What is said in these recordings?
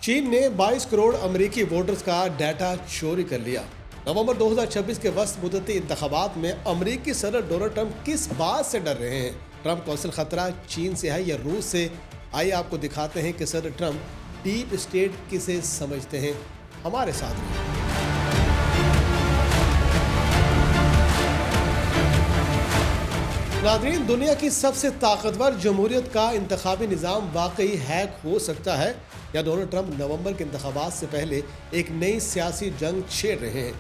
चीन ने 22 करोड़ अमरीकी वोटर्स का डाटा चोरी कर लिया। नवंबर 2026 के वस्त मुद्दती इंतखाबात में अमरीकी सदर डोनाल्ड ट्रंप किस बात से डर रहे हैं? ट्रंप को असल खतरा चीन से है या रूस से? आइए आपको दिखाते हैं कि सदर ट्रंप डीप स्टेट किसे समझते हैं। हमारे साथ रहिए। नाज़रीन, दुनिया की सबसे ताकतवर जमहूरियत का इंतखाबी निज़ाम वाकई हैक हो सकता है या डोनाल्ड ट्रंप नवंबर के इंतखाबात से पहले एक नई सियासी जंग छेड़ रहे हैं?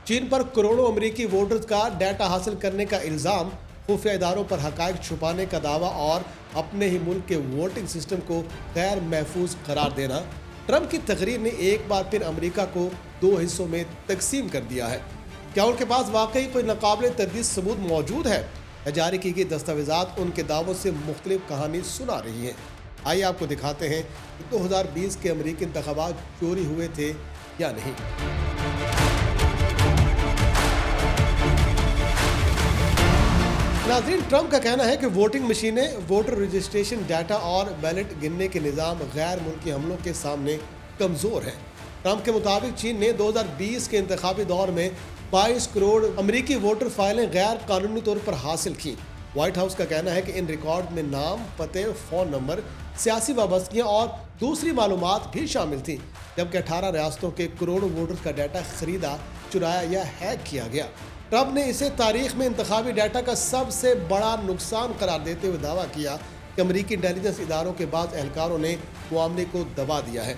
चीन पर करोड़ों अमरीकी वोटर्स का डाटा हासिल करने का इल्ज़ाम, खुफिया इदारों पर हक़ाइक़ छुपाने का दावा और अपने ही मुल्क के वोटिंग सिस्टम को गैर महफूज करार देना। ट्रंप की तकरीर ने एक बार फिर अमरीका को दो हिस्सों में तकसीम कर दिया है। क्या उनके पास वाकई कोई नाकाबिले तर्दीद सबूत मौजूद है? जारी की गई दस्तावेज़ात उनके दावों से मुख्तलिफ कहानी सुना रही हैं। आइए आपको दिखाते हैं कि 2020 के अमरीकी इंतखाबात चोरी हुए थे या नहीं। नाज़रीन, ट्रंप का कहना है कि वोटिंग मशीनें, वोटर रजिस्ट्रेशन डाटा और बैलेट गिनने के निज़ाम गैर मुल्की हमलों के सामने कमज़ोर हैं। ट्रंप के मुताबिक चीन ने 2020 के इंतखाबी दौर में 22 करोड़ अमरीकी वोटर फाइलें गैर कानूनी तौर पर हासिल की। व्हाइट हाउस का कहना है कि इन रिकॉर्ड में नाम, पते, फ़ोन नंबर, सियासी वाबस्तगियाँ और दूसरी मालूमात भी शामिल थीं, जबकि 18 रियासतों के करोड़ों वोटर्स का डाटा खरीदा, चुराया या हैक किया गया। ट्रंप ने इसे तारीख में इंतखाबी डाटा का सबसे बड़ा नुकसान करार देते हुए दावा किया कि अमरीकी इंटेलिजेंस इदारों के बाद एहलकारों ने मामले को दबा दिया है।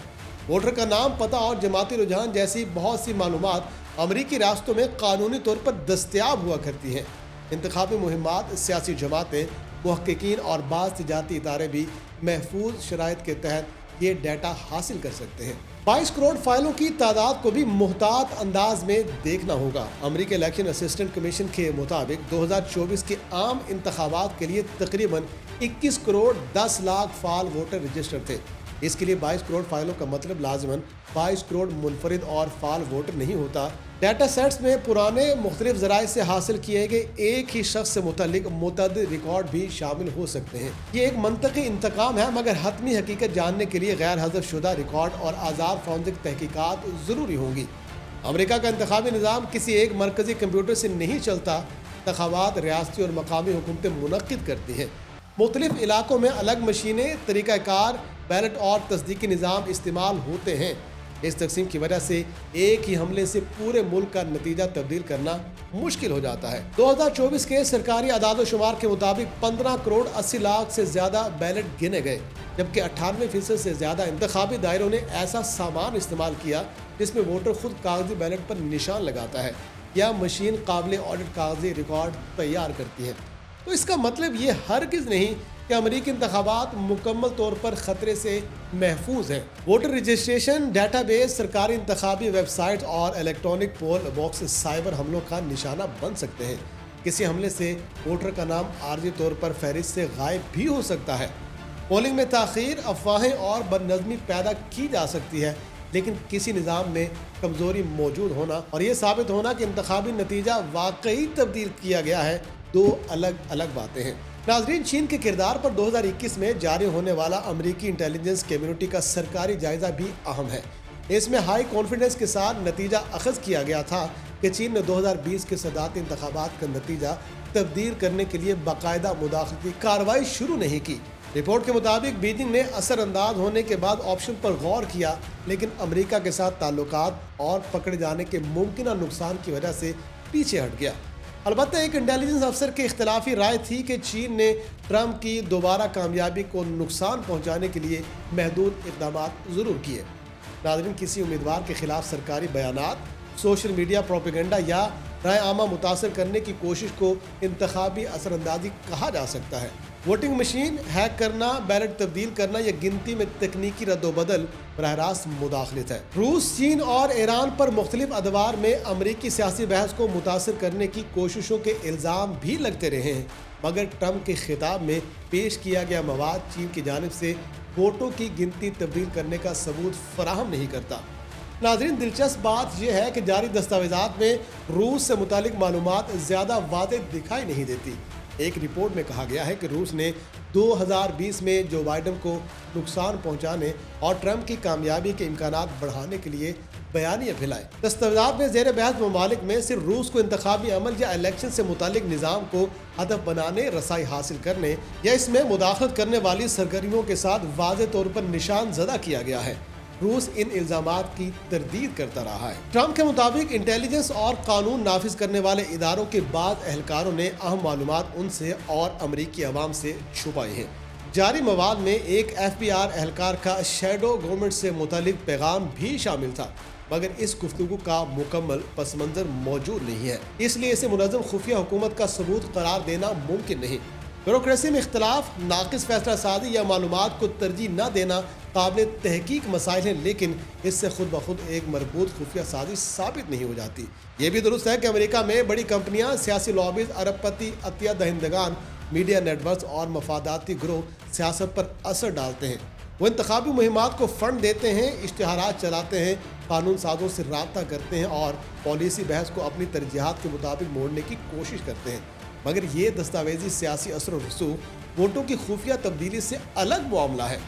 वोटर का नाम, पता और जमाती रुझान जैसी बहुत सी मालूमात अमरीकी रियासतों में कानूनी तौर पर दस्तयाब हुआ करती हैं। इंतखाबी मुहिमात, सियासी जमातें, मुहक्किकीन और बाज़ तिजारती इदारे भी महफूज शराइत के तहत ये डाटा हासिल कर सकते हैं। 22 करोड़ फाइलों की तादाद को भी मुहतात अंदाज में देखना होगा। अमरीकी इलेक्शन असिस्टेंट कमीशन के मुताबिक 2024 के आम इंतखाबात के लिए तकरीबन 21 करोड़ 10 लाख फाल वोटर रजिस्टर थे। इसके लिए 22 करोड़ फाइलों का मतलब लाजमन 22 करोड़ मुनफरिद और फाल वोटर नहीं होता। डाटा सेट्स में पुराने मुख्तलिफ ज़राए से हासिल किए गए एक ही शख्स से मुतल्लिक मुतअद्दिद रिकॉर्ड भी शामिल हो सकते हैं। ये एक मंतकी इंतकाम है, मगर हतमी हकीकत जानने के लिए गैर हज़फ शुदा रिकॉर्ड और आज़ाद फॉरेंसिक तहकीकात ज़रूरी होंगी। अमरीका का इंतखाबी निज़ाम किसी एक मरकज़ी कंप्यूटर से नहीं चलता। इंतखाबात रियासती और मकामी हुकूमतें मुनक्किद करती हैं। मुख्तलिफ इलाकों में अलग मशीनें, तरीक़ाकार, बैलेट और तस्दीकी निज़ाम इस्तेमाल होते हैं। इस तकसीम की वजह से एक ही हमले से पूरे मुल्क का नतीजा तब्दील करना मुश्किल हो जाता है। 2024 के सरकारी आदाद शुमार के मुताबिक 15 करोड़ 80 लाख से ज़्यादा बैलेट गिने गए, जबकि 98% से ज़्यादा इंतखाबी दायरों ने ऐसा सामान इस्तेमाल किया जिसमें वोटर खुद कागजी बैलेट पर निशान लगाता है या मशीन काबिल ऑडिट कागजी रिकॉर्ड तैयार करती है। तो इसका मतलब ये हरगिज़ नहीं कि अमरीकी इंतखाबात मुकम्मल तौर पर ख़तरे से महफूज हैं। वोटर रजिस्ट्रेशन डेटाबेस, सरकारी इंतखाबी वेबसाइट और इलेक्ट्रॉनिक पोल बॉक्स साइबर हमलों का निशाना बन सकते हैं। किसी हमले से वोटर का नाम आर्जी तौर पर फहरिस्त से गायब भी हो सकता है। पोलिंग में ताख़ीर, अफवाहें और बदनज़मी पैदा की जा सकती है, लेकिन किसी निज़ाम में कमज़ोरी मौजूद होना और ये साबित होना कि इंतखाबी नतीजा वाकई तब्दील किया गया है, दो अलग अलग बातें हैं। नाज़रीन, चीन के किरदार पर 2021 में जारी होने वाला अमरीकी इंटेलिजेंस कम्युनिटी का सरकारी जायज़ा भी अहम है। इसमें हाई कॉन्फिडेंस के साथ नतीजा अखज़ किया गया था कि चीन ने 2020 के सदारती इंतखाबात का नतीजा तब्दील करने के लिए बाकायदा मुदाखलती कार्रवाई शुरू नहीं की। रिपोर्ट के मुताबिक बीजिंग ने असरअंदाज होने के बाद ऑप्शन पर गौर किया, लेकिन अमरीका के साथ ताल्लुकात और पकड़े जाने के मुमकिन नुकसान की वजह से पीछे हट गया। अलबत्ता एक इंटेलिजेंस अफसर की इख्तलाफी राय थी कि चीन ने ट्रंप की दोबारा कामयाबी को नुकसान पहुंचाने के लिए महदूद इक़दाम ज़रूर किए। नाज़रीन, किसी उम्मीदवार के खिलाफ सरकारी बयानात, सोशल मीडिया प्रोपेगेंडा या राय आमा मुतासर करने की कोशिश को इंतखाबी असरअंदाजी कहा जा सकता है। वोटिंग मशीन हैक करना, बैलेट तब्दील करना या गिनती में तकनीकी रद्दोबदल बराह रास्त मुदाखलत है। रूस, चीन और ईरान पर मुख्तलिफ अदवार में अमरीकी सियासी बहस को मुतासर करने की कोशिशों के इल्ज़ाम भी लगते रहे हैं, मगर ट्रंप के खिताब में पेश किया गया मवाद चीन की जानिब से वोटों की गिनती तब्दील करने का सबूत फराहम नहीं करता। नाज़रीन, दिलचस्प बात यह है कि जारी दस्तावेज़ात में रूस से मुतालिक मालूमात ज़्यादा वाज़ेह दिखाई नहीं देती। एक रिपोर्ट में कहा गया है कि रूस ने 2020 में जो बाइडन को नुकसान पहुंचाने और ट्रंप की कामयाबी के इम्कानात बढ़ाने के लिए बयानिया फैलाए। दस्तावेज़ात में ज़ेर बहस ममालिक में सिर्फ रूस को इंतखाबी अमल या इलेक्शन से मुतालिक निज़ाम को हदफ बनाने, रसाई हासिल करने या इसमें मुदाखलत करने वाली सरगर्मियों के साथ वाज़ेह तौर पर निशान ज़दा किया गया है। रूस इन इल्ज़ामात की तरदीद करता रहा है। ट्रंप के मुताबिक इंटेलिजेंस और कानून नाफिज करने वाले इदारों के बाद एहलकारों ने अहम मालूमात उनसे और अमरीकी अवाम से छुपाई हैं। जारी मवाद में एक FBI एहलकार का शैडो गवर्नमेंट से मुतालिक पैगाम भी शामिल था, मगर इस गुफ्तगू का मुकम्मल पस मंज़र मौजूद नहीं है, इसलिए इसे मुनज़्ज़म खुफिया हुकूमत का सबूत करार देना मुमकिन नहीं। ब्यूरोक्रेसी में इख्तलाफ, नाकिस फैसला साजी या मालूमात को तरजीह न देना काबिल तहकीक मसाइल हैं, लेकिन इससे खुद ब खुद एक मरबूत खुफिया साजिश साबित नहीं हो जाती। ये भी दुरुस्त है कि अमेरिका में बड़ी कंपनियां, सियासी लॉबीज, अरबपति, अतिया दहिंदगान, मीडिया नेटवर्क्स और मफादाती ग्रोह सियासत पर असर डालते हैं। वो इंतखाबी मुहिमात को फंड देते हैं, इश्तिहारात चलाते हैं, कानून साजों से रब्ता करते हैं और पॉलिसी बहस को अपनी तरजीहात के मुताबिक मोड़ने की कोशिश करते हैं। मगर ये दस्तावेजी सियासी असर और रसूख वोटों की खुफिया तब्दीली से अलग मामला है।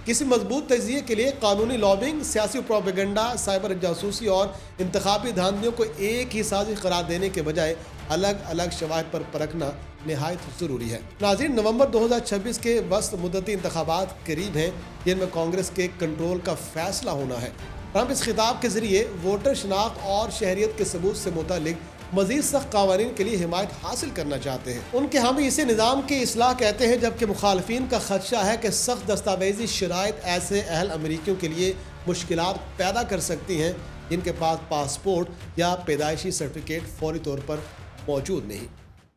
किसी मजबूत तजिए के लिए कानूनी लॉबिंग, सियासी प्रोपेगेंडा, साइबर जासूसी और इंतखाबी धांधलियों को एक ही साजिश करार देने के बजाय अलग अलग शवाहिद पर परखना निहायत ज़रूरी है। नाज़रीन, नवंबर 2026 के वस्त मुद्दती इंतखाबात करीब हैं, जिनमें कांग्रेस के कंट्रोल का फैसला होना है। ट्रंप इस खिताब के जरिए वोटर शनाख्त और शहरियत के सबूत से मुतालिक मज़ीद सख्त क़वानीन के लिए हिमायत हासिल करना चाहते हैं। उनके हामी इसे निज़ाम की इस्लाह कहते हैं, जबकि मुखालफिन का खदशा है कि सख्त दस्तावेजी शराइत ऐसे अहल अमरीकियों के लिए मुश्किलात पैदा कर सकती हैं जिनके पास पासपोर्ट या पैदाइशी सर्टिफिकेट फौरी तौर पर मौजूद नहीं।